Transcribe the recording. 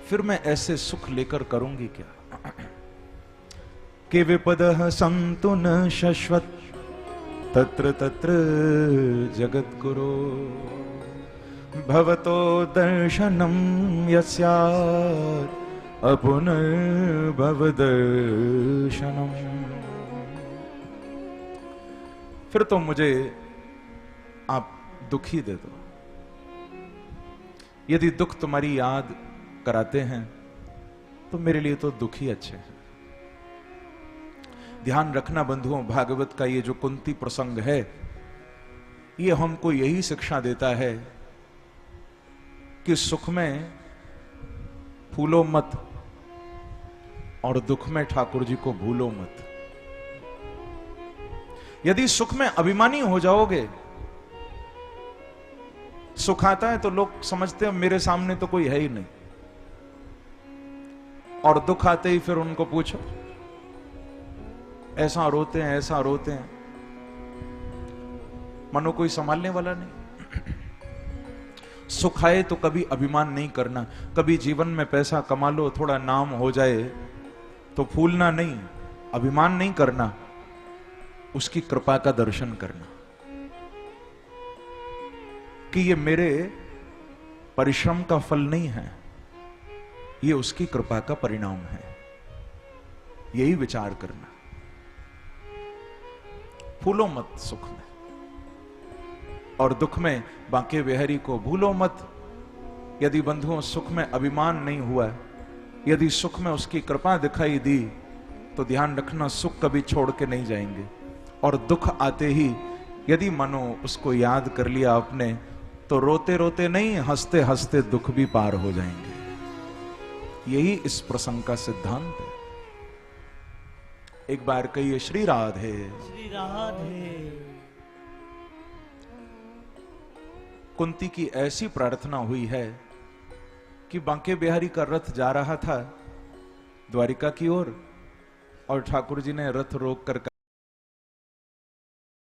फिर मैं ऐसे सुख लेकर करूंगी क्या? के विपदः सन्तु न शश्वत तत्र तत्र जगद्गुरो भवतो दर्शनम यस्यात् अपुनर्भव दर्शनम। फिर तो मुझे आप दुखी दे दो। यदि दुख तुम्हारी याद कराते हैं तो मेरे लिए तो दुख ही अच्छे हैं। ध्यान रखना बंधुओं, भागवत का ये जो कुंती प्रसंग है, ये हमको यही शिक्षा देता है कि सुख में फूलो मत और दुख में ठाकुर जी को भूलो मत। यदि सुख में अभिमानी हो जाओगे, सुख आता है तो लोग समझते हैं मेरे सामने तो कोई है ही नहीं, और दुख आते ही फिर उनको पूछो, ऐसा रोते हैं ऐसा रोते हैं, मनो कोई संभालने वाला नहीं। सुख आए तो कभी अभिमान नहीं करना। कभी जीवन में पैसा कमा लो, थोड़ा नाम हो जाए तो फूलना नहीं, अभिमान नहीं करना, उसकी कृपा का दर्शन करना कि ये मेरे परिश्रम का फल नहीं है, ये उसकी कृपा का परिणाम है। यही विचार करना। फूलो मत सुख में, और दुख में बांके बिहारी को भूलो मत। यदि बंधुओं सुख में अभिमान नहीं हुआ, यदि सुख में उसकी कृपा दिखाई दी, तो ध्यान रखना सुख कभी छोड़ के नहीं जाएंगे। और दुख आते ही यदि मानो उसको याद कर लिया आपने, तो रोते रोते नहीं, हंसते हंसते दुख भी पार हो जाएंगे। यही इस प्रसंग का सिद्धांत है। एक बार कहिए श्री राधे श्री राधे। कुंती की ऐसी प्रार्थना हुई है कि बांके बिहारी का रथ जा रहा था द्वारिका की ओर, और ठाकुर जी ने रथ रोक कर